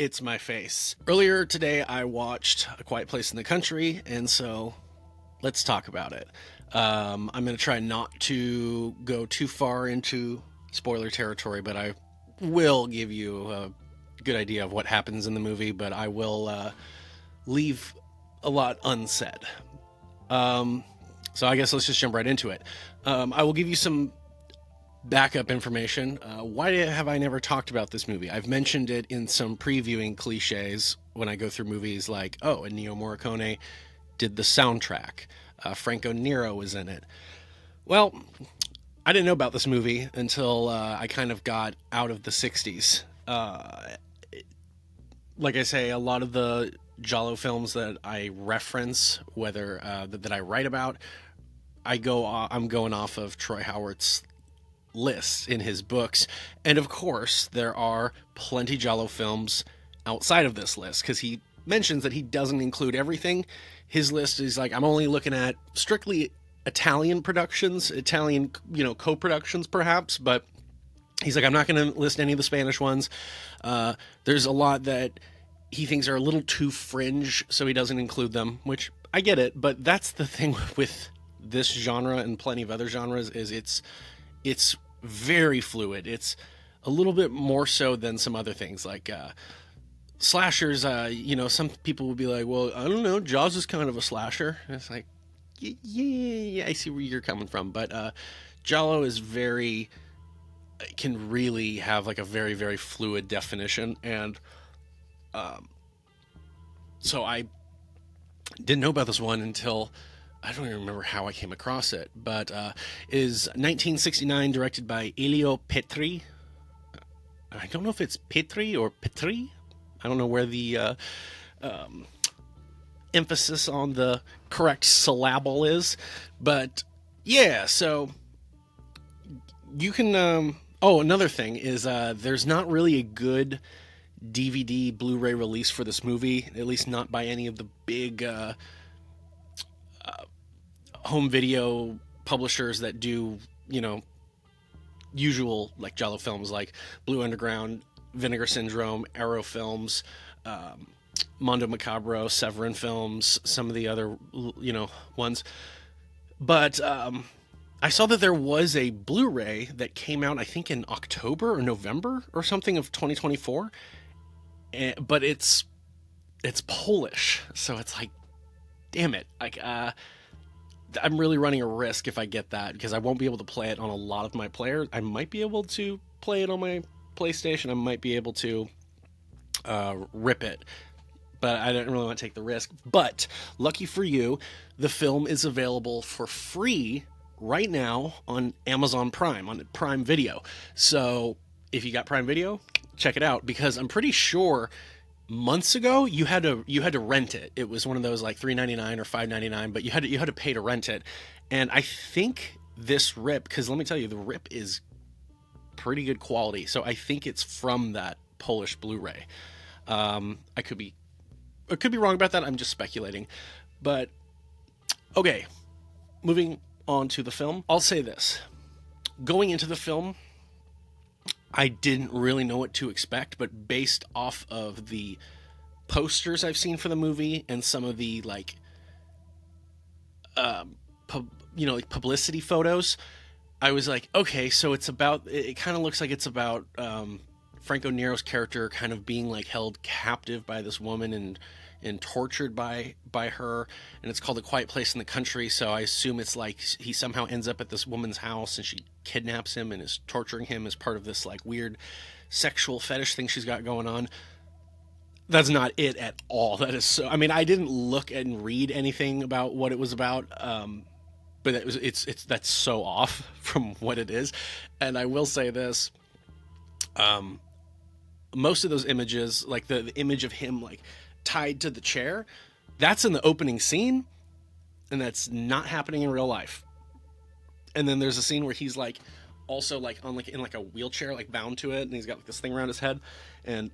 it's my face. Earlier today, I watched A Quiet Place in the Country, and so let's talk about it. I'm going to try not to go too far into spoiler territory, but I will give you a good idea of what happens in the movie, but I will leave a lot unsaid. So I guess let's just jump right into it. I will give you some backup information. Why have I never talked about this movie? I've mentioned it in some previewing cliches when I go through movies like, oh, Ennio Morricone did the soundtrack. Franco Nero was in it. Well, I didn't know about this movie until I kind of got out of the 60s. Like I say, a lot of the Giallo films that I reference, whether that I write about, I'm going off of Troy Howarth's lists in his books, and of course there are plenty Giallo films outside of this list because he mentions that he doesn't include everything. His list is like, I'm only looking at strictly Italian productions, Italian, co-productions perhaps, but he's like, I'm not going to list any of the Spanish ones. There's a lot that he thinks are a little too fringe, so he doesn't include them, which I get it, but that's the thing with this genre and plenty of other genres is it's very fluid. It's a little bit more so than some other things like slashers. Some people would be like, well, I don't know, Jaws is kind of a slasher. And it's like, yeah, I see where you're coming from, but Jallo is can really have like a very, very fluid definition, and so I didn't know about this one until I don't even remember how I came across it, but is 1969, directed by Elio Petri. I don't know if it's Petri or Petri. I don't know where the emphasis on the correct syllable is, but yeah, so you can... another thing is there's not really a good DVD Blu-ray release for this movie, at least not by any of the big home video publishers that do, usual like Giallo films like Blue Underground, Vinegar Syndrome, Arrow Films, Mondo Macabro, Severin Films, some of the other, ones. But I saw that there was a Blu-ray that came out, I think in October or November or something of 2024, but it's Polish, so it's like, damn it, like I'm really running a risk if I get that, because I won't be able to play it on a lot of my players. I might be able to play it on my PlayStation. I might be able to rip it, but I don't really want to take the risk. But lucky for you, the film is available for free right now on Amazon Prime, on Prime Video. So if you got Prime Video, check it out, because I'm pretty sure months ago you had to rent it. It was one of those like $3.99 or $5.99, but you had to pay to rent it. And I think this rip, because let me tell you, the rip is pretty good quality, so I think it's from that Polish Blu-ray. I could be wrong about that. I'm just speculating. But okay, moving on to the film, I'll say this: going into the film, I didn't really know what to expect, but based off of the posters I've seen for the movie and some of the like publicity photos, I was like, okay, so it kind of looks like it's about Franco Nero's character kind of being like held captive by this woman and tortured by her, and it's called A Quiet Place in the Country, so I assume it's like he somehow ends up at this woman's house and she kidnaps him and is torturing him as part of this like weird sexual fetish thing she's got going on. That's not it at all. That is so... I mean, I didn't look and read anything about what it was about, but that's so off from what it is. And I will say this, most of those images, like the image of him like tied to the chair, that's in the opening scene, and that's not happening in real life. And then there's a scene where he's like also like on like in like a wheelchair, like bound to it, and he's got like this thing around his head, and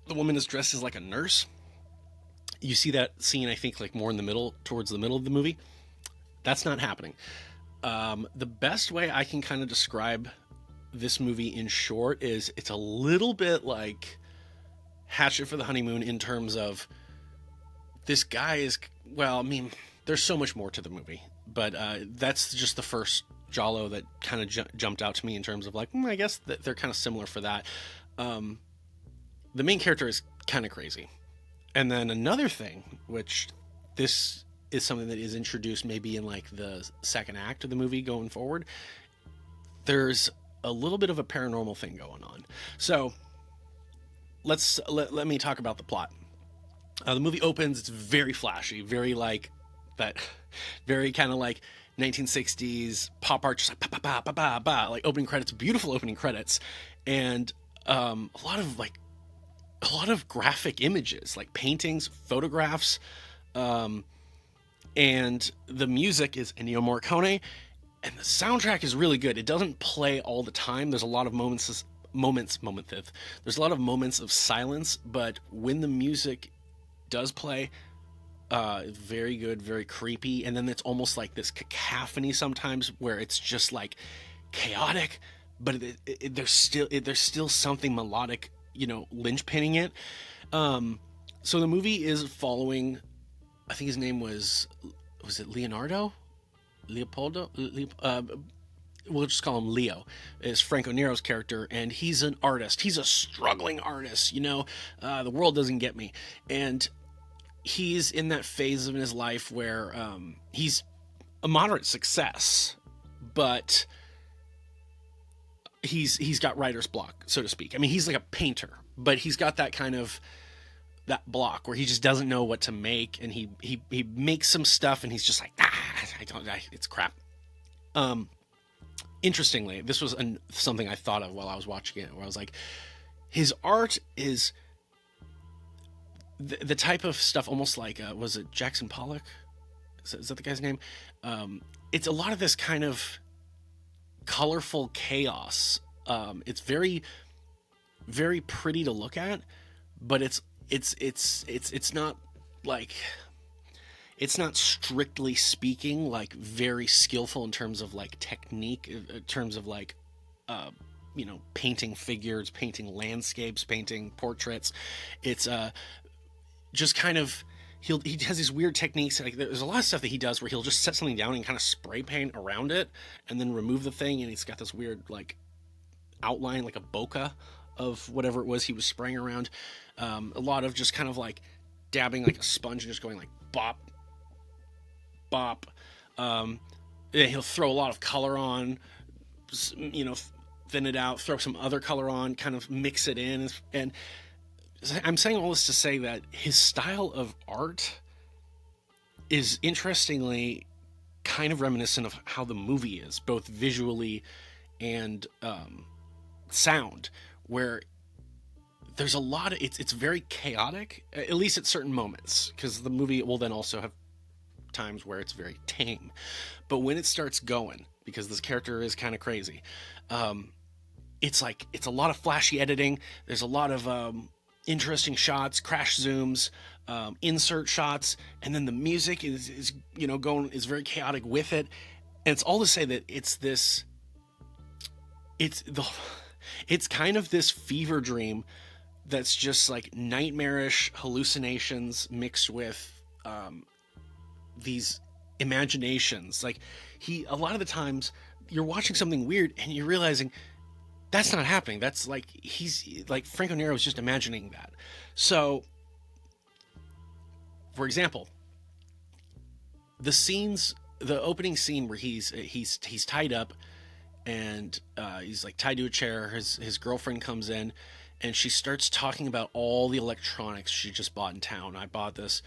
the woman is dressed as like a nurse. You see that scene, I think, like more in the middle, towards the middle of the movie. That's not happening. The best way I can kind of describe this movie in short is it's a little bit like hatchet for the honeymoon in terms of this guy is, well, I mean, there's so much more to the movie, but that's just the first Jallo that kind of jumped out to me in terms of like, I guess that they're kind of similar for that. The main character is kind of crazy. And then another thing, which this is something that is introduced maybe in like the second act of the movie going forward, there's a little bit of a paranormal thing going on. So let me talk about the plot. The movie opens, it's very flashy, very like that, very kind of like 1960s pop art, just like ba ba ba ba ba, like opening credits, beautiful opening credits, and a lot of graphic images, like paintings, photographs, and the music is Ennio Morricone, and the soundtrack is really good. It doesn't play all the time. There's a lot of moments. There's a lot of moments of silence, but when the music does play, very good, very creepy, and then it's almost like this cacophony sometimes where it's just like chaotic, but there's still something melodic, linchpinning it. So the movie is following, I think his name was it Leopoldo? We'll just call him Leo, is Franco Nero's character, and he's an artist. He's a struggling artist, the world doesn't get me. And he's in that phase of his life where he's a moderate success, but he's got writer's block, so to speak. I mean, he's like a painter, but he's got that kind of that block where he just doesn't know what to make, and he makes some stuff, and he's just like, it's crap. Interestingly, this was something I thought of while I was watching it, where I was like, his art is the type of stuff almost like, was it Jackson Pollock? Is that the guy's name? It's a lot of this kind of colorful chaos. It's very, very pretty to look at, but it's not like, it's not strictly speaking like very skillful in terms of like technique, in terms of like, painting figures, painting landscapes, painting portraits. It's just kind of, he has these weird techniques. Like there's a lot of stuff that he does where he'll just set something down and kind of spray paint around it and then remove the thing, and he's got this weird like outline, like a bokeh of whatever it was he was spraying around. A lot of just kind of like dabbing like a sponge and just going like bop, bop. And he'll throw a lot of color on, thin it out, throw some other color on, kind of mix it in. And I'm saying all this to say that his style of art is interestingly kind of reminiscent of how the movie is, both visually and sound, where there's a lot of, it's very chaotic, at least at certain moments, because the movie will then also have times where it's very tame. But when it starts going, because this character is kind of crazy, it's a lot of flashy editing. There's a lot of interesting shots, crash zooms, insert shots, and then the music is very chaotic with it. And it's all to say that it's kind of this fever dream that's just like nightmarish hallucinations mixed with these imaginations. Like a lot of the times you're watching something weird and you're realizing that's not happening. That's like, he's like, Franco Nero is just imagining that. So, for example, the opening scene where he's tied up and he's like tied to a chair. His girlfriend comes in and she starts talking about all the electronics she just bought in town. I bought this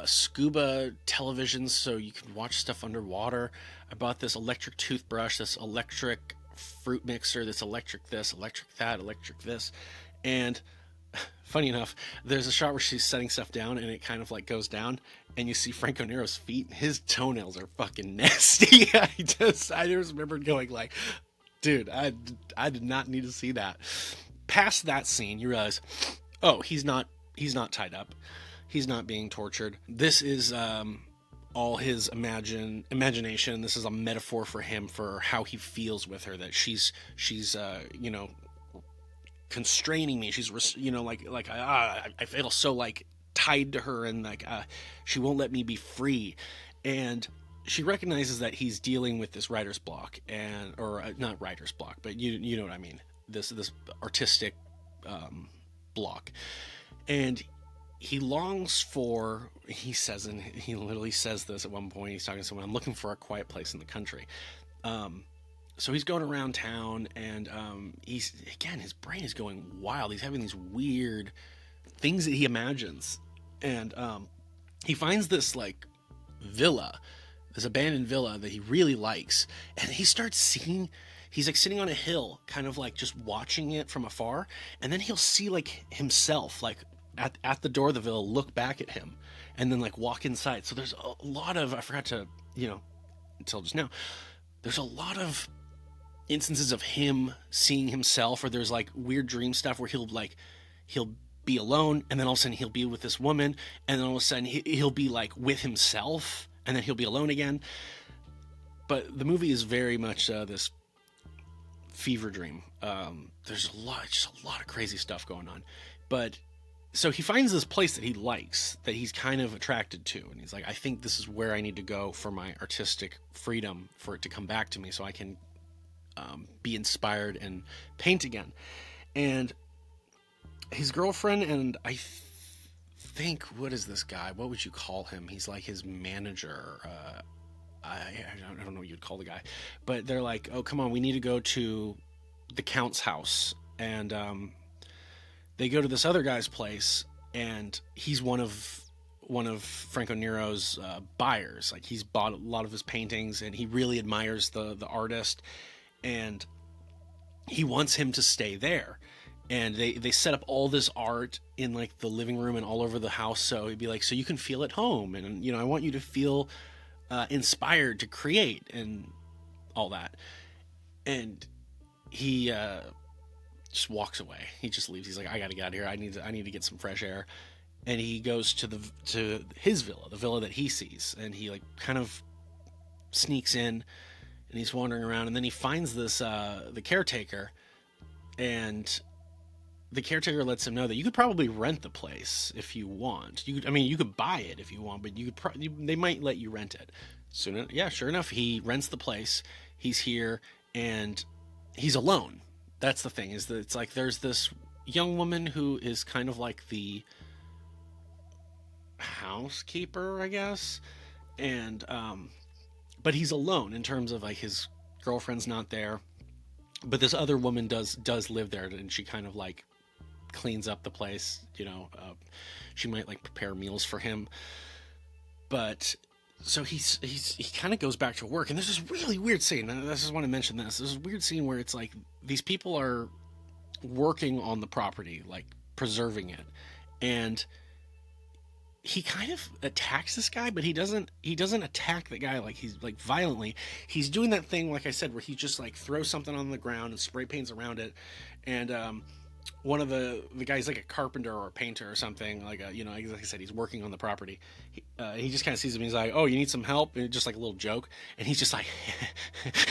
scuba television so you can watch stuff underwater. I bought this electric toothbrush, this electric fruit mixer, this electric this, electric that, electric this. And funny enough, there's a shot where she's setting stuff down and it kind of like goes down and you see Franco Nero's feet. His toenails are fucking nasty. I just remember going like, dude, I did not need to see that. Past that scene, you realize, oh, he's not tied up. He's not being tortured. This is all his imagination. This is a metaphor for him, for how he feels with her, that she's constraining me. She's, like I feel so like tied to her, and like she won't let me be free. And she recognizes that he's dealing with this writer's block, and or not writer's block, but you know what I mean. This artistic block, and he longs for. He says, and he literally says this at one point. He's talking to someone. I'm looking for a quiet place in the country. So he's going around town, and he's again, his brain is going wild. He's having these weird things that he imagines, and he finds this like villa, this abandoned villa that he really likes, and he starts seeing. He's like sitting on a hill, kind of like just watching it from afar, and then he'll see like himself, like at the door of the villa, look back at him, and then like walk inside. So there's a lot of, I forgot to, until just now, there's a lot of instances of him seeing himself, or there's like weird dream stuff where he'll be alone, and then all of a sudden he'll be with this woman, and then all of a sudden he'll be like with himself, and then he'll be alone again. But the movie is very much this fever dream. There's just a lot of crazy stuff going on. But so he finds this place that he likes, that he's kind of attracted to, and he's like, I think this is where I need to go for my artistic freedom, for it to come back to me, so I can be inspired and paint again. And his girlfriend, and I think, what is this guy? What would you call him? He's like his manager. I don't know what you'd call the guy, but they're like, oh, come on, we need to go to the Count's house. And they go to this other guy's place, and he's one of Franco Nero's buyers. Like, he's bought a lot of his paintings, and he really admires the artist, and he wants him to stay there. And they set up all this art in like the living room and all over the house, so he'd be like, so you can feel at home, and I want you to feel inspired to create and all that. And he just walks away. He just leaves. He's like, I gotta get out of here. I need to get some fresh air. And he goes to his villa, the villa that he sees, and he like kind of sneaks in, and he's wandering around, and then he finds this the caretaker, and the caretaker lets him know that you could probably rent the place if you want. You could buy it if you want, but they might let you rent it. So yeah, sure enough, he rents the place. He's here, and he's alone. That's the thing, is that it's like there's this young woman who is kind of like the housekeeper, I guess, and but he's alone in terms of like his girlfriend's not there, but this other woman does live there, and she kind of like cleans up the place. She might like prepare meals for him. But so he kind of goes back to work, and there's this really weird scene. I just want to mention this. There's this weird scene where it's like these people are working on the property, like preserving it, and he kind of attacks this guy, but he doesn't attack the guy like he's like violently. He's doing that thing, like I said, where he just like throws something on the ground and spray paints around it. And one of the guys, like a carpenter or a painter or something, like like I said, he's working on the property. He just kind of sees him. He's like, oh, you need some help? And just like a little joke. And he's just like,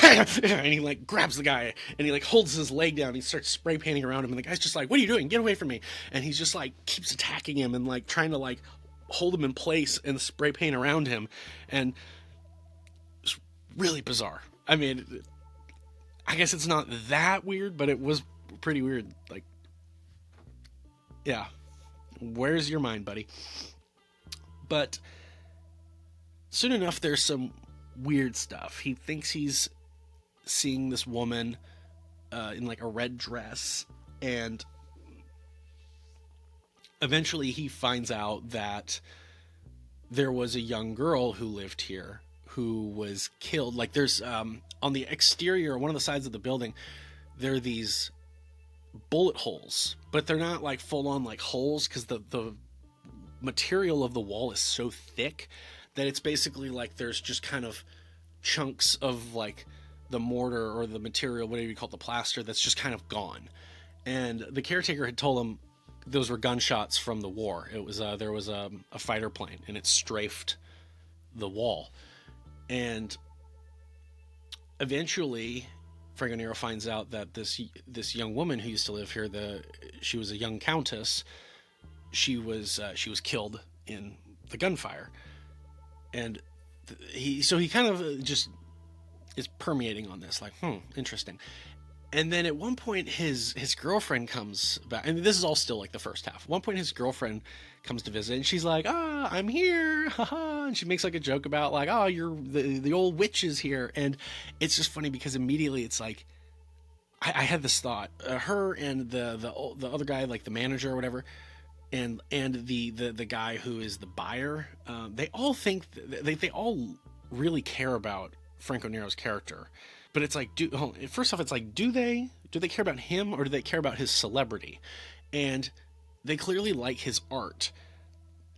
and he like grabs the guy, and he like holds his leg down. And he starts spray painting around him, and the guy's just like, what are you doing? Get away from me. And he's just like keeps attacking him and like trying to like hold him in place and spray paint around him. And it's really bizarre. I mean, I guess it's not that weird, but it was pretty weird. Like, yeah, where's your mind, buddy? But soon enough, there's some weird stuff. He thinks he's seeing this woman in like a red dress, and eventually he finds out that there was a young girl who lived here who was killed. Like, there's on the exterior, one of the sides of the building, there are these bullet holes, but they're not like full on like holes, because the material of the wall is so thick that it's basically like there's just kind of chunks of like the mortar or the material, whatever you call it, the plaster, that's just kind of gone. And the caretaker had told him those were gunshots from the war. It was there was a fighter plane, and it strafed the wall. And eventually Franco Nero finds out that this young woman who used to live here, she was a young countess. She was killed in the gunfire, and he kind of just is permeating on this, like, interesting. And then at one point, his girlfriend comes back, and this is all still like the first half. At one point, his girlfriend comes to visit, and she's like, I'm here, haha, and she makes like a joke about like, you're the old witch is here, and it's just funny because immediately it's like, I had this thought, her and the other guy, like the manager or whatever, and the guy who is the buyer, they all think they all really care about Franco Nero's character. But it's like, first off, it's like, do they care about him, or do they care about his celebrity? And they clearly like his art,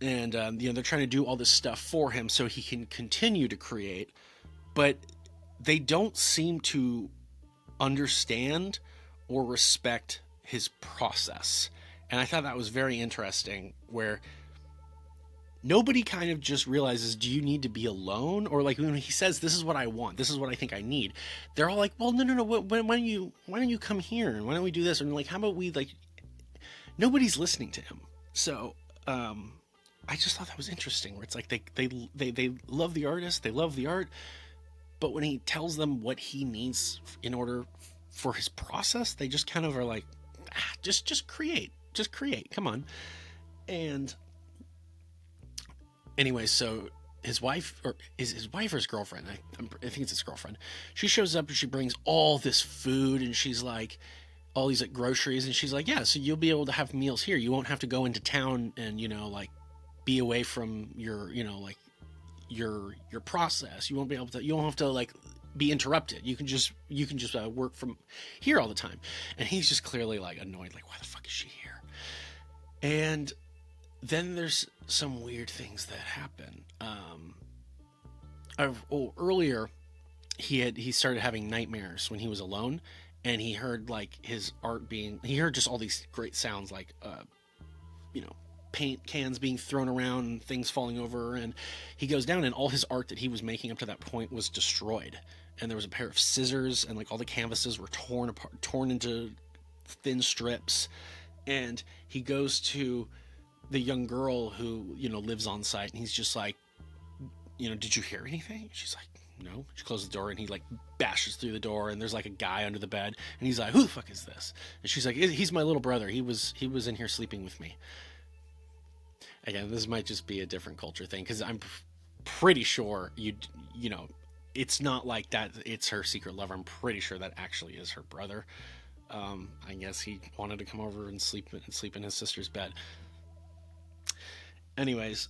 and they're trying to do all this stuff for him so he can continue to create. But they don't seem to understand or respect his process. And I thought that was very interesting, where nobody kind of just realizes, do you need to be alone? Or like when he says, this is what I want, this is what I think I need, they're all like, well, no, why don't you come here, and why don't we do this? And like, how about we, like, nobody's listening to him. So I just thought that was interesting, where it's like they love the artist, they love the art, but when he tells them what he needs in order for his process, they just kind of are like, just create, come on. And anyway, so his wife, or his wife or his girlfriend, I think it's his girlfriend, she shows up and she brings all this food, and she's like, all these like groceries, and she's like, yeah, so you'll be able to have meals here. You won't have to go into town and, like, be away from your, like, your process. You won't have to like be interrupted. You can just work from here all the time. And he's just clearly like annoyed, like, why the fuck is she here? And then there's some weird things that happen. Earlier he started having nightmares when he was alone, and he heard like his art he heard just all these great sounds, like paint cans being thrown around and things falling over, and he goes down, and all his art that he was making up to that point was destroyed, and there was a pair of scissors, and like all the canvases were torn apart, torn into thin strips. And he goes to the young girl who lives on site, and he's just like, did you hear anything? She's like, no. She closes the door, and he like bashes through the door, and there's like a guy under the bed, and he's like, who the fuck is this? And she's like, he's my little brother, he was in here sleeping with me. Again, this might just be a different culture thing, because I'm pretty sure it's not like that it's her secret lover. I'm pretty sure that actually is her brother. I guess he wanted to come over and sleep in his sister's bed. Anyways,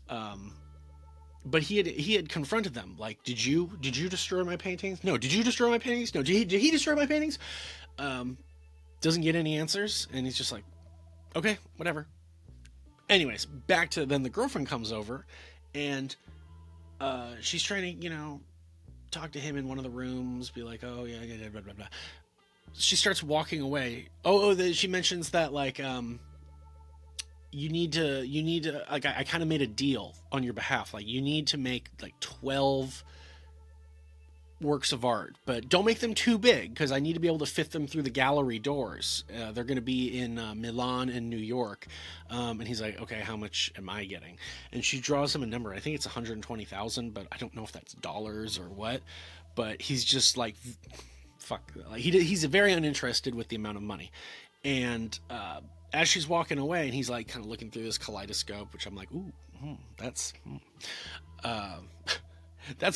but he had confronted them, like, did you destroy my paintings? No. Did you destroy my paintings? No. Did he destroy my paintings? Doesn't get any answers, and he's just like, okay, whatever. Anyways, back to then the girlfriend comes over, and she's trying to talk to him in one of the rooms, be like, oh yeah, blah blah blah. She starts walking away. She mentions that like you need to like, I kind of made a deal on your behalf, like you need to make like 12 works of art, but don't make them too big, because I need to be able to fit them through the gallery doors. They're going to be in Milan and New York. And he's like, okay, how much am I getting? And she draws him a number. I think it's 120,000, but I don't know if that's dollars or what. But he's just like, fuck. Like, he's very uninterested with the amount of money. And as she's walking away, and he's like kind of looking through this kaleidoscope, which I'm like, ooh, that's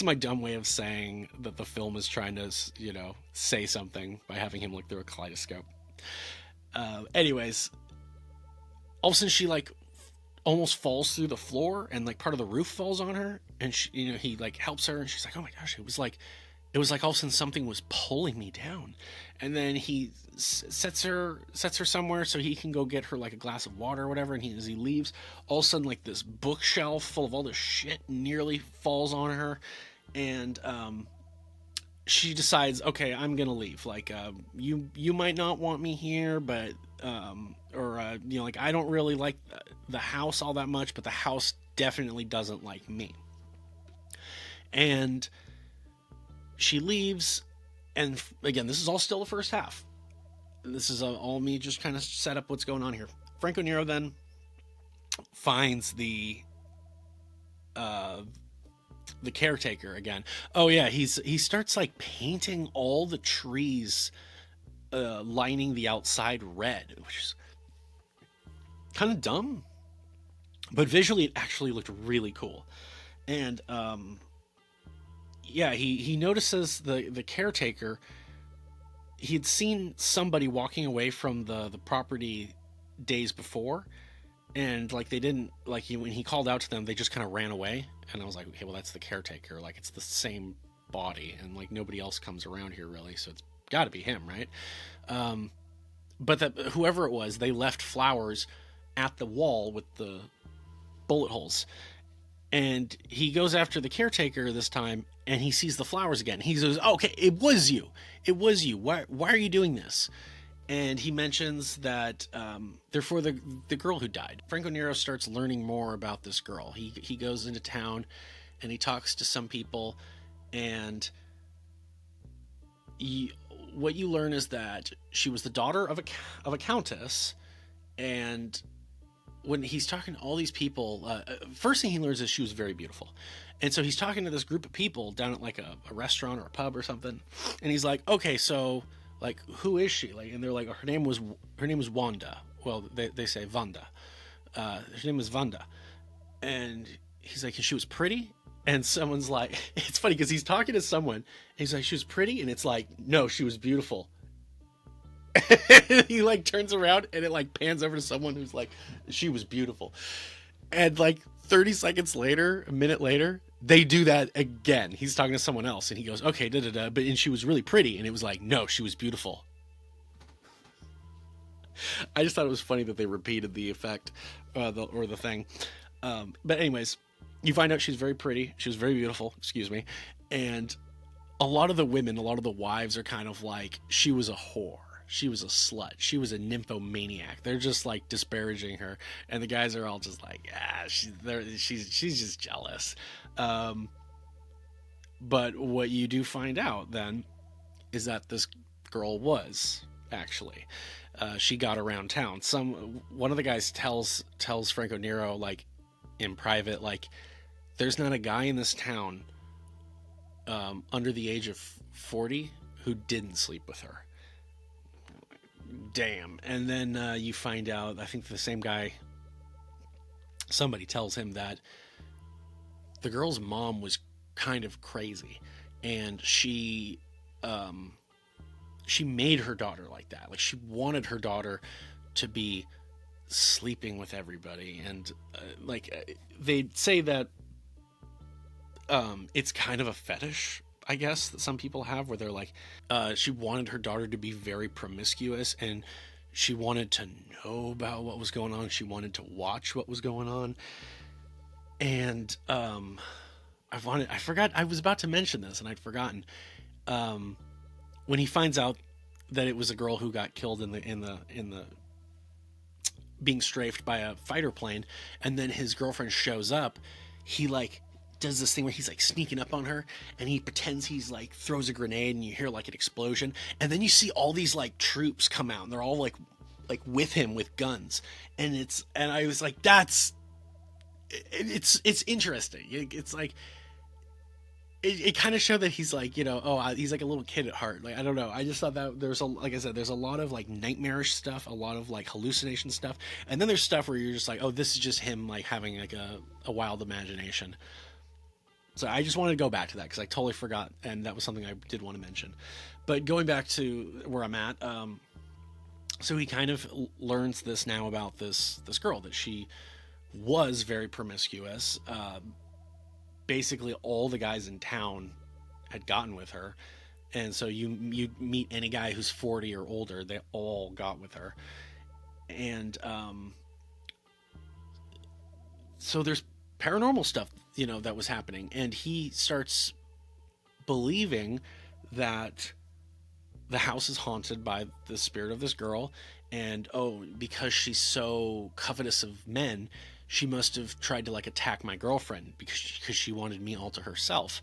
my dumb way of saying that the film is trying to, say something by having him look through a kaleidoscope. Anyways, all of a sudden she like almost falls through the floor, and like part of the roof falls on her, and she, he like helps her, and she's like, oh my gosh, it was like all of a sudden something was pulling me down. And then he sets her somewhere so he can go get her like a glass of water or whatever. And as he leaves, all of a sudden like this bookshelf full of all this shit nearly falls on her. And she decides, okay, I'm gonna leave. Like, you might not want me here, but like, I don't really like the house all that much, but the house definitely doesn't like me. And she leaves, And again, this is all still the first half. This is all me just kind of set up what's going on here. Franco Nero then finds uh, the caretaker again. Oh yeah, he starts like painting all the trees lining the outside red, which is kind of dumb, but visually it actually looked really cool. And yeah, he notices the caretaker. He had seen somebody walking away from the property days before, and like they didn't like when he called out to them, they just kind of ran away. And I was like, okay, well that's the caretaker. Like it's the same body, and like nobody else comes around here really, so it's got to be him, right? Um, but that whoever it was, they left flowers at the wall with the bullet holes. And he goes after the caretaker this time, and he sees the flowers again. He says, oh, okay, it was you. It was you. Why are you doing this? And he mentions that they're for the girl who died. Franco Nero starts learning more about this girl. He goes into town, and he talks to some people, and what you learn is that she was the daughter of a countess. And when he's talking to all these people, first thing he learns is she was very beautiful. And so he's talking to this group of people down at like a restaurant or a pub or something, and he's like, okay, so like who is she? Like, and they're like, her name was Wanda. Well, they say Vanda. Her name is Vanda. And he's like, and she was pretty. And someone's like, it's funny because he's talking to someone, and he's like, she was pretty, and it's like, no, she was beautiful. He like turns around, and it like pans over to someone who's like, she was beautiful. And like 30 seconds later, a minute later, they do that again. He's talking to someone else, and he goes, okay, da da da, but and she was really pretty, and it was like, no, she was beautiful. I just thought it was funny that they repeated the effect, the thing. But anyways, you find out she's very pretty. She was very beautiful. Excuse me. And a lot of the women, a lot of the wives are kind of like, she was a whore. She was a slut. She was a nymphomaniac. They're just like disparaging her, and the guys are all just like, yeah, she's just jealous. But what you do find out then is that this girl was actually, she got around town. One of the guys tells Franco Nero like in private, like, there's not a guy in this town under the age of 40 who didn't sleep with her. Damn. And then you find out, I think the same guy, somebody tells him that the girl's mom was kind of crazy, and she made her daughter like that. Like, she wanted her daughter to be sleeping with everybody, and they say that it's kind of a fetish, I guess, that some people have, where they're like, she wanted her daughter to be very promiscuous, and she wanted to know about what was going on. She wanted to watch what was going on. And I forgot, I was about to mention this and I'd forgotten. When he finds out that it was a girl who got killed in the being strafed by a fighter plane, and then his girlfriend shows up, he like does this thing where he's like sneaking up on her, and he pretends he's like throws a grenade, and you hear like an explosion, and then you see all these like troops come out, and they're all like with him with guns, and I was like, it's interesting. It's like it kind of showed that he's like, he's like a little kid at heart. Like, I don't know. I just thought that like I said, there's a lot of like nightmarish stuff, a lot of like hallucination stuff, and then there's stuff where you're just like, oh, this is just him like having like a wild imagination. So I just wanted to go back to that because I totally forgot, and that was something I did want to mention. But going back to where I'm at, so he kind of learns this now about this girl, that she was very promiscuous. Basically, all the guys in town had gotten with her, and so you meet any guy who's 40 or older, they all got with her, and so there's paranormal stuff, that was happening, and he starts believing that the house is haunted by the spirit of this girl, and because she's so covetous of men, she must have tried to like attack my girlfriend because she wanted me all to herself.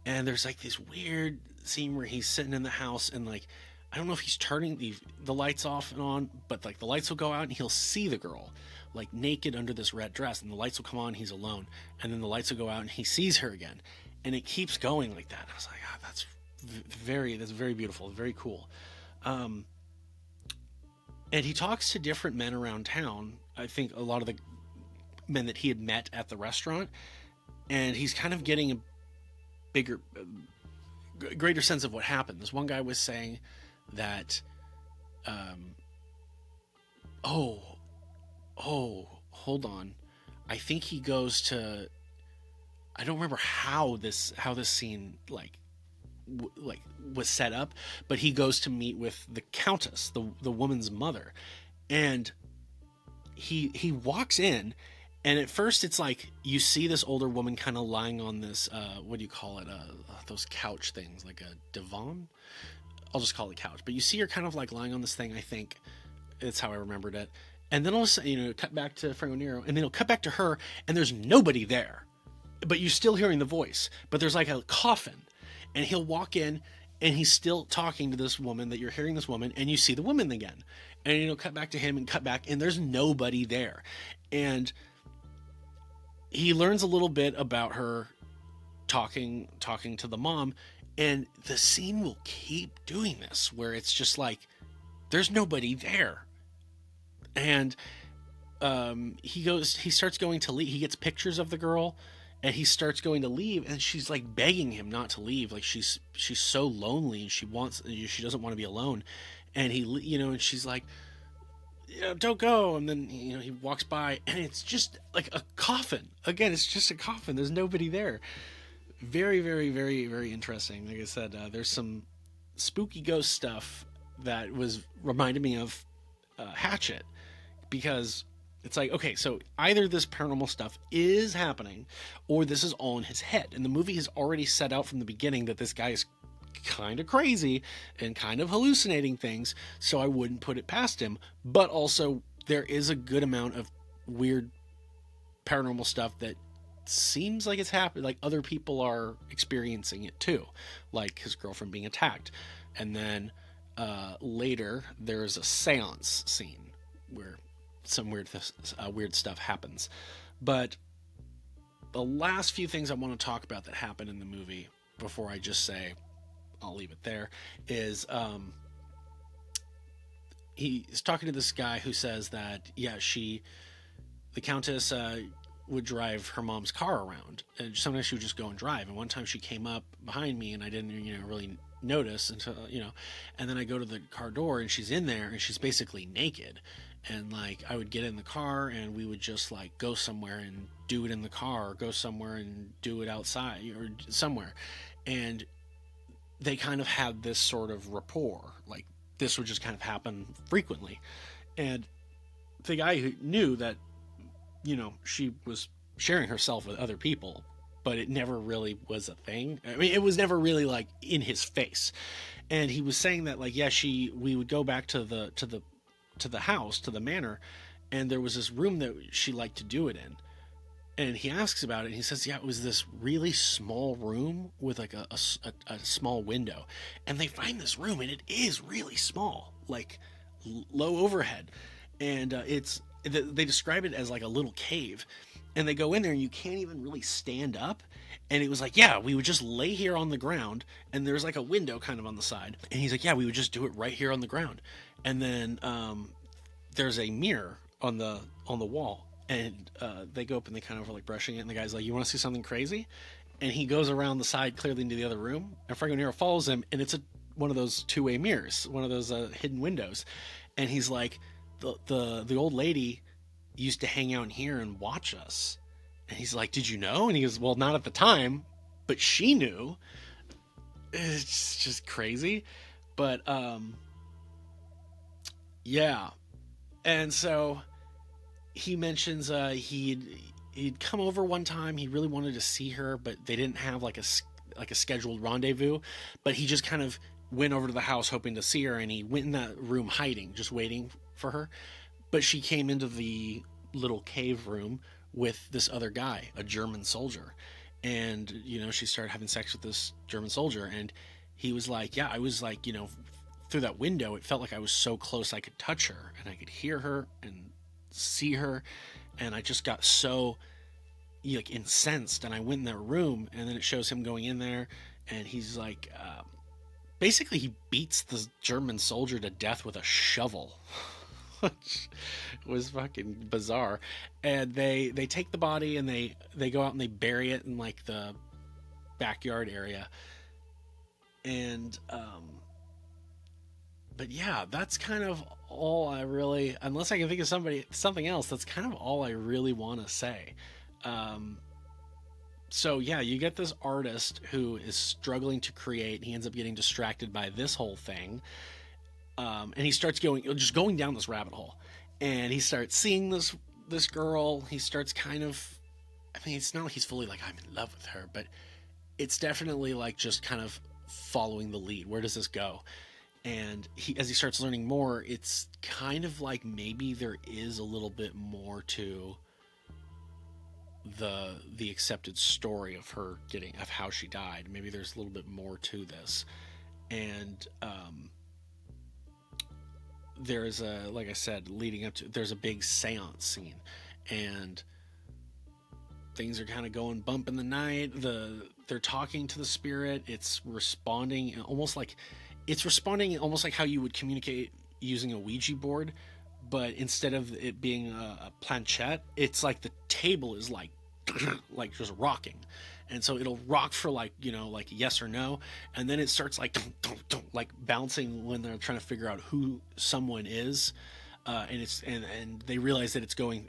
And there's like this weird scene where he's sitting in the house and like I don't know if he's turning the lights off and on, but like the lights will go out and he'll see the girl like naked under this red dress, and the lights will come on, he's alone, and then the lights will go out and he sees her again, and it keeps going like that. I was like, oh, that's very beautiful, very cool. Um, and he talks to different men around town. I think a lot of the men that he had met at the restaurant, and he's kind of getting a bigger, greater sense of what happened. This one guy was saying that, um, oh, hold on, I think he goes to. I don't remember how this scene like was set up, but he goes to meet with the countess, the woman's mother, and he walks in, and at first it's like you see this older woman kind of lying on this what do you call it, those couch things, like a divan. I'll just call it couch, but you see her kind of like lying on this thing. I think it's how I remembered it. And then all of a sudden, cut back to Franco Nero, and then it'll cut back to her, and there's nobody there, but you're still hearing the voice. But there's like a coffin, and he'll walk in, and he's still talking to this woman that you're hearing, this woman, and you see the woman again, and cut back to him and cut back, and there's nobody there, and he learns a little bit about her talking to the mom, and the scene will keep doing this where it's just like there's nobody there, and he starts going to leave. He gets pictures of the girl, and he starts going to leave, and she's like begging him not to leave, like she's so lonely, and she doesn't want to be alone, and and she's like, don't go, and then he walks by, and it's just like a coffin again. It's just a coffin, there's nobody there. Very, very, very, very interesting. Like I said, there's some spooky ghost stuff that reminded me of Hatchet, because it's like, okay, so either this paranormal stuff is happening, or this is all in his head. And the movie has already set out from the beginning that this guy is kind of crazy and kind of hallucinating things, so I wouldn't put it past him. But also, there is a good amount of weird paranormal stuff that seems like it's happening, like other people are experiencing it too, like his girlfriend being attacked. And then later there's a seance scene where some weird stuff happens. But the last few things I want to talk about that happen in the movie before I just say I'll leave it there is he's talking to this guy who says that the countess would drive her mom's car around, and sometimes she would just go and drive. And one time she came up behind me, and I didn't really notice until and then I go to the car door, and she's in there, and she's basically naked. And like I would get in the car, and we would just like go somewhere and do it in the car, or go somewhere and do it outside or somewhere. And they kind of had this sort of rapport, like this would just kind of happen frequently. And the guy who knew that she was sharing herself with other people, but it never really was a thing. I mean, it was never really like in his face. And he was saying that like, we would go back to the house, to the manor, and there was this room that she liked to do it in. And he asks about it, and he says, it was this really small room with like a small window. And they find this room, and it is really small, like low overhead. And they describe it as like a little cave, and they go in there and you can't even really stand up. And it was like, we would just lay here on the ground, and there's like a window kind of on the side, and he's like, we would just do it right here on the ground. And then there's a mirror on the wall, and they go up and they kind of are like brushing it, and the guy's like, you want to see something crazy? And he goes around the side clearly into the other room, and Franco Nero follows him, and it's one of those two-way mirrors, one of those hidden windows. And he's like, the old lady used to hang out in here and watch us. And he's like, did you know? And he goes, well, not at the time, but she knew. It's just crazy. But and so he mentions he'd come over one time. He really wanted to see her, but they didn't have like a scheduled rendezvous. But he just kind of went over to the house hoping to see her, and he went in that room hiding, just waiting for her. But she came into the little cave room with this other guy, a German soldier. and she started having sex with this German soldier, and he was like, yeah, I was like, through that window, it felt like I was so close I could touch her and I could hear her and see her, and I just got so like incensed, and I went in that room, and then it shows him going in there, and he's like, basically he beats the German soldier to death with a shovel. Which was fucking bizarre. And they take the body, and they go out and they bury it in like the backyard area. And but yeah, that's kind of all I really, unless I can think of something else, that's kind of all I really want to say. um so yeah, you get this artist who is struggling to create. He ends up getting distracted by this whole thing, and he starts going down this rabbit hole, and he starts seeing this girl. He starts kind of, I mean, it's not like he's fully like, I'm in love with her, but it's definitely like just kind of following the lead. Where does this go? And as he starts learning more, it's kind of like maybe there is a little bit more to the accepted story of how she died. Maybe there's a little bit more to this. And there's like I said, leading up to, there's a big seance scene, and things are kind of going bump in the night. They're talking to the spirit. It's responding almost like how you would communicate using a Ouija board, but instead of it being a planchette, it's like the table is like like just rocking. And so it'll rock for like like yes or no, and then it starts like like bouncing when they're trying to figure out who someone is, and they realize that it's going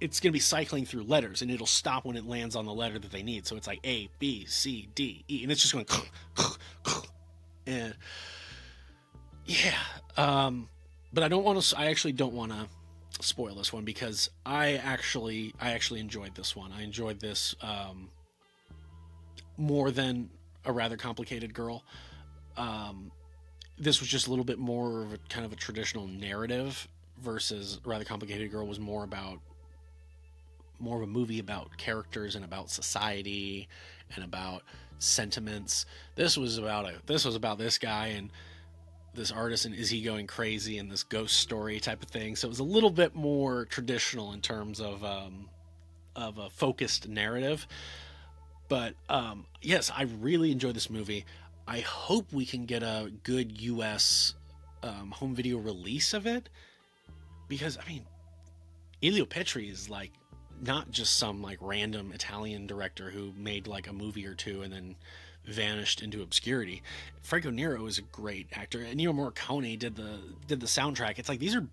to be cycling through letters, and it'll stop when it lands on the letter that they need. So it's like A, B, C, D, E, and it's just going and yeah. But I actually don't want to spoil this one, because I actually enjoyed this one. I enjoyed this more than A Rather Complicated Girl. This was just a little bit more of a kind of a traditional narrative, versus A Rather Complicated Girl was more of a movie about characters and about society and about sentiments. This was about this guy and this artist, and is he going crazy, and this ghost story type of thing. So it was a little bit more traditional in terms of a focused narrative. But yes, I really enjoyed this movie. I hope we can get a good US home video release of it, because I mean, Elio Petri is like not just some like random Italian director who made like a movie or two and then vanished into obscurity. Franco Nero is a great actor. Ennio Morricone did the soundtrack. It's like these are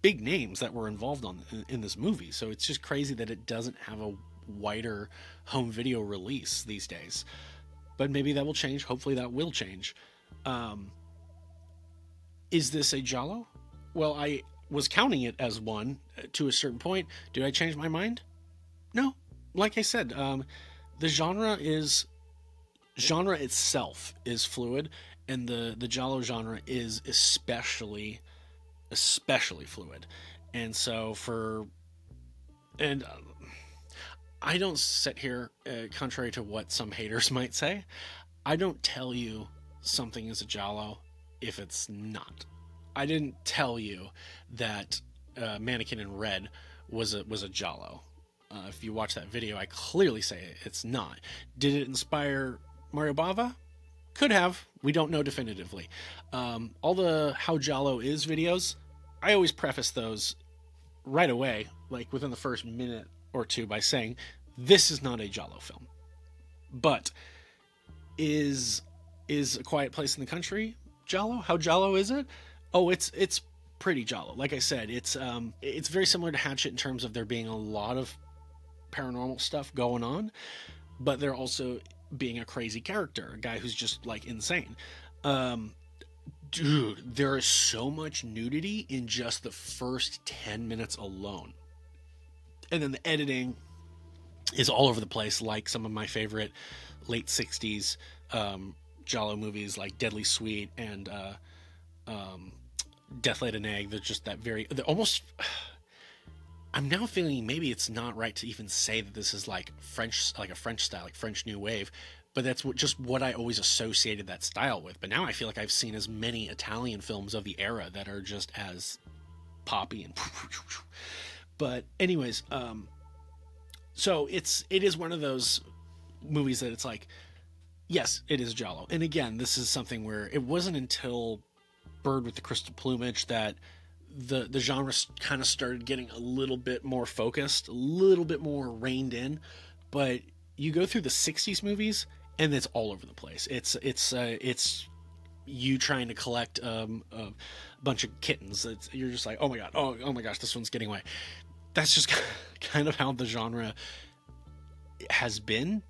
big names that were involved in this movie. So it's just crazy that it doesn't have a wider home video release these days. But maybe that will change. Hopefully that will change. Is this a Giallo? Well, I was counting it as one to a certain point. Did I change my mind? No. Like I said, the genre itself is fluid, and the Giallo genre is especially fluid. And so I don't sit here, contrary to what some haters might say, I don't tell you something is a Giallo if it's not. I didn't tell you that Mannequin in Red was a Giallo. If you watch that video, I clearly say it's not. Did it inspire Mario Bava? Could have. We don't know definitively. All the How Giallo Is videos, I always preface those right away, like within the first minute or two, by saying this is not a Giallo film. But is A Quiet Place in the Country Giallo? How Giallo is it? Oh, it's pretty Giallo. Like I said, it's very similar to Hatchet in terms of there being a lot of paranormal stuff going on, but there also being a crazy character, a guy who's just like insane. Dude, there is so much nudity in just the first 10 minutes alone. And then the editing is all over the place, like some of my favorite late 60s Giallo movies like Deadly Sweet and Death Laid an Egg. They're just that they're almost, I'm now feeling maybe it's not right to even say that this is like French, like a French style, like French New Wave, but that's just what I always associated that style with. But now I feel like I've seen as many Italian films of the era that are just as poppy and. But anyways, so it is one of those movies that it's like, yes, it is Giallo, and again, this is something where it wasn't until Bird with the Crystal Plumage that the genre kind of started getting a little bit more focused, a little bit more reined in. But you go through the '60s movies, and it's all over the place. It's you trying to collect a bunch of kittens. You're just like, oh my god, oh my gosh, this one's getting away. That's just kind of how the genre has been.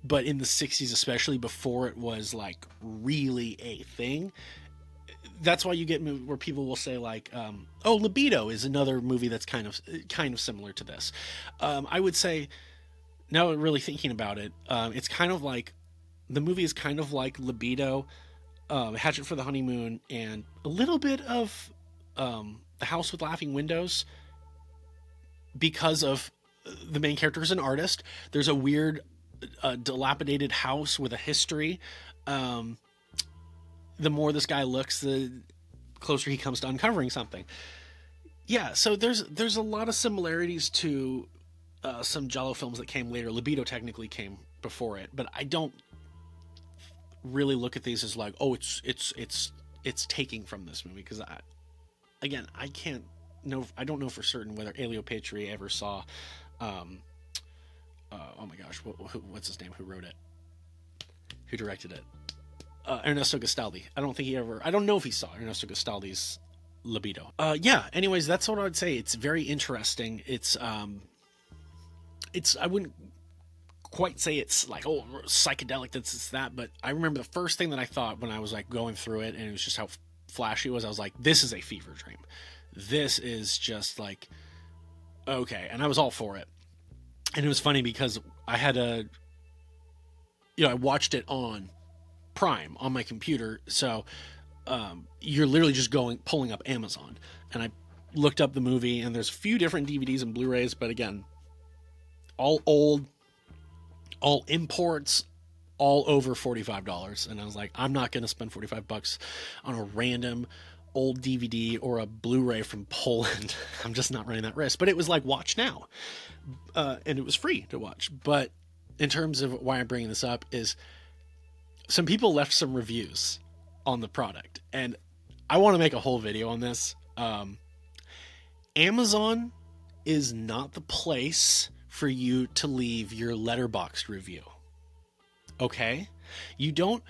But in the '60s, especially before it was like really a thing, that's why you get where people will say like, oh, Libido is another movie that's kind of similar to this. I would say, now really thinking about it, it's kind of like, the movie is kind of like Libido, Hatchet for the Honeymoon, and a little bit of The House with Laughing Windows, because of the main character is an artist. There's a weird, dilapidated house with a history. The more this guy looks, the closer he comes to uncovering something. Yeah, so there's a lot of similarities to some Giallo films that came later. Libido technically came before it, but I don't really look at these as like, oh, it's taking from this movie, because I can't know, I don't know for certain whether Elio Petri ever saw, oh my gosh, what's his name? Who wrote it? Who directed it? Ernesto Gastaldi. I don't know if he saw Ernesto Gastaldi's Libido. Yeah, anyways, that's what I would say. It's very interesting. I wouldn't quite say it's like, oh, psychedelic, it's that, but I remember the first thing that I thought when I was like going through it, and it was just how flashy it was. I was like, this is a fever dream. This is just like, okay. And I was all for it. And it was funny because I watched it on Prime on my computer, so you're literally just pulling up Amazon, and I looked up the movie, and there's a few different DVDs and Blu-rays, but again, all old, all imports, all over $45, and I was like, I'm not going to spend $45 on a random old DVD or a Blu-ray from Poland. I'm just not running that risk. But it was like, watch now, and it was free to watch. But in terms of why I'm bringing this up is, some people left some reviews on the product, and I want to make a whole video on this. Amazon is not the place for you to leave your letterboxd review. Okay? You don't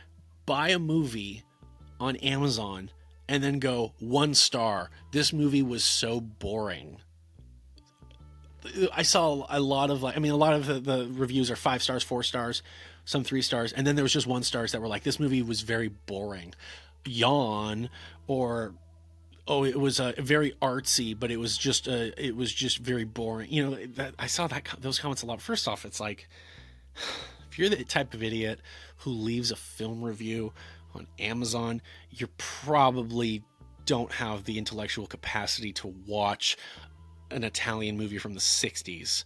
buy a movie on Amazon and then go, 1 star, this movie was so boring. I saw a lot of the reviews are 5 stars, 4 stars, some 3 stars, and then there was just 1 stars that were like, this movie was very boring, yawn, or oh, it was very artsy, but it was just very boring. I saw those comments a lot. First off, it's like, if you're the type of idiot who leaves a film review on Amazon, you probably don't have the intellectual capacity to watch an Italian movie from the '60s.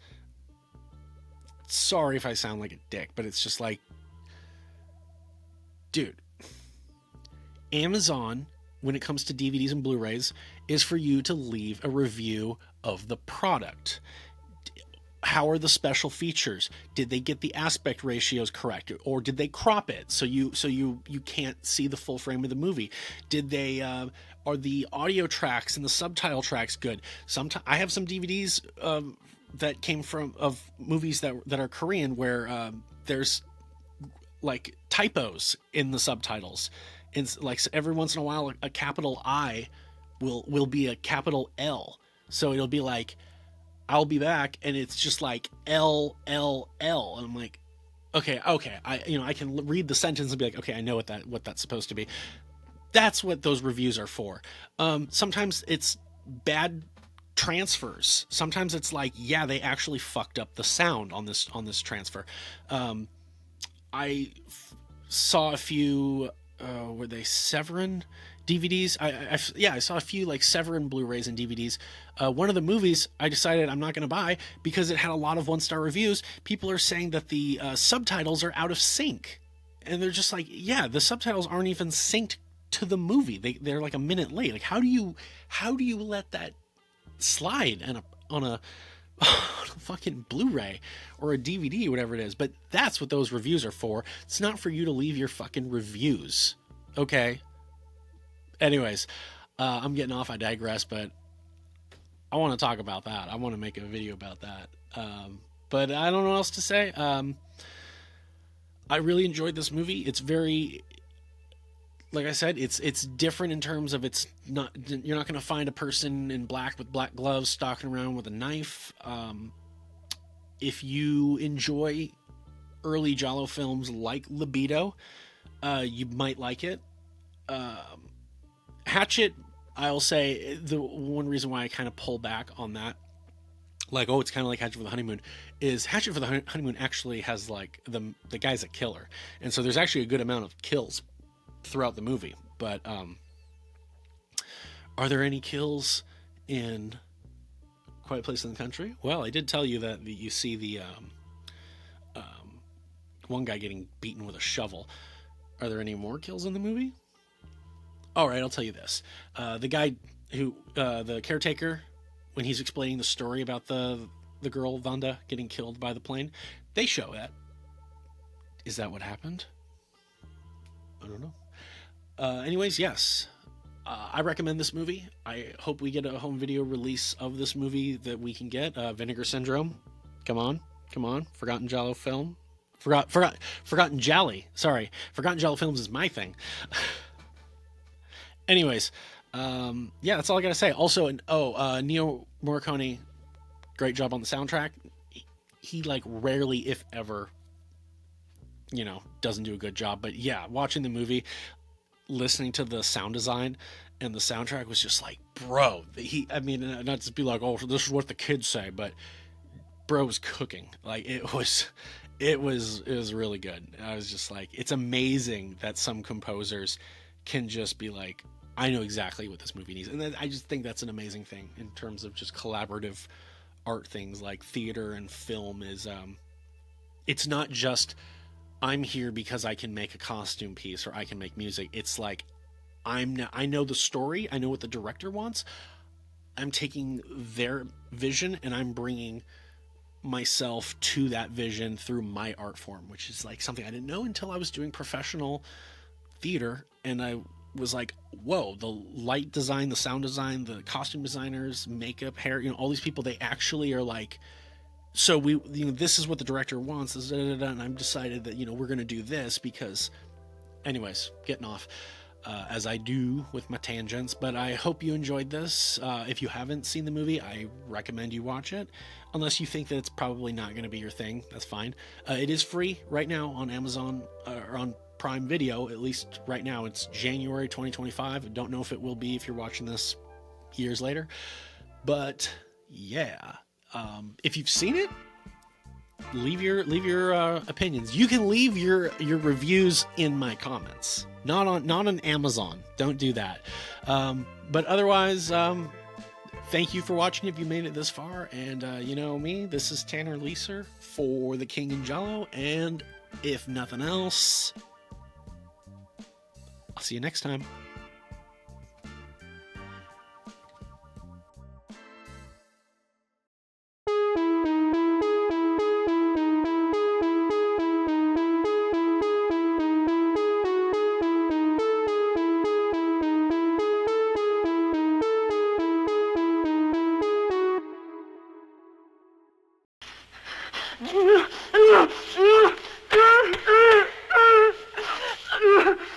Sorry if I sound like a dick, but it's just like, dude, Amazon, when it comes to DVDs and Blu-rays, is for you to leave a review of the product. How are the special features? Did they get the aspect ratios correct, or did they crop it so you can't see the full frame of the movie? Did they are the audio tracks and the subtitle tracks good? Sometimes I have some DVDs that came of movies that are Korean, where there's like typos in the subtitles, and like every once in a while a capital I will be a capital L, so it'll be like, I'll be back, and it's just like L L L, and I'm like, okay, I can read the sentence and be like, okay, I know what that's supposed to be. That's what those reviews are for. Sometimes it's bad transfers. Sometimes it's like, yeah, they actually fucked up the sound on this transfer. I saw a few. Were they Severin DVDs. I saw a few like Severin Blu-rays and DVDs. One of the movies I decided I'm not going to buy because it had a lot of 1-star reviews. People are saying that the subtitles are out of sync, and they're just like, yeah, the subtitles aren't even synced to the movie. They're like a minute late. Like, how do you let that slide on a on a fucking Blu-ray or a DVD, whatever it is? But that's what those reviews are for. It's not for you to leave your fucking reviews, okay? Anyways, I'm getting off. I digress, but I want to talk about that. I want to make a video about that. But I don't know what else to say. I really enjoyed this movie. It's very, like I said, it's different in terms of you're not going to find a person in black with black gloves stalking around with a knife. If you enjoy early Giallo films like Libido, you might like it. Hatchet, I'll say the one reason why I kind of pull back on that, like, oh, it's kind of like Hatchet for the Honeymoon, is Hatchet for the Honeymoon actually has like the guy's a killer, and so there's actually a good amount of kills throughout the movie. But are there any kills in Quiet Place in the Country? Well, I did tell you that you see the one guy getting beaten with a shovel. Are there any more kills in the movie? All right, I'll tell you this. The guy who, the caretaker, when he's explaining the story about the girl, Wanda, getting killed by the plane, they show that. Is that what happened? I don't know. Anyways, yes. I recommend this movie. I hope we get a home video release of this movie that we can get. Vinegar Syndrome. Come on. Forgotten Giallo film. Forgotten Jalli. Sorry. Forgotten Giallo films is my thing. Anyways, yeah, that's all I gotta say. Also, Ennio Morricone, great job on the soundtrack. He like rarely, if ever, doesn't do a good job. But yeah, watching the movie, listening to the sound design and the soundtrack was just like, bro. Not to be like, oh, this is what the kids say, but bro was cooking. Like it was really good. I was just like, it's amazing that some composers can just be like, I know exactly what this movie needs. And I just think that's an amazing thing in terms of just collaborative art things like theater and film is, it's not just I'm here because I can make a costume piece or I can make music. It's like, I know the story. I know what the director wants. I'm taking their vision and I'm bringing myself to that vision through my art form, which is like something I didn't know until I was doing professional theater. And I was like, whoa, the light design, the sound design, the costume designers, makeup, hair, all these people, they actually are like, so this is what the director wants, and I've decided that, we're going to do this because, anyways, getting off, as I do with my tangents, but I hope you enjoyed this. If you haven't seen the movie, I recommend you watch it, unless you think that it's probably not going to be your thing. That's fine. It is free right now on Amazon, or on Prime Video, at least right now. It's January 2025. I don't know if it will be if you're watching this years later, but yeah, if you've seen it, leave your opinions. You can leave your reviews in my comments, not on Amazon. Don't do that. But otherwise, thank you for watching if you made it this far. And you know me, this is Tanner Leeser for The King and Jallo, and if nothing else, I'll see you next time.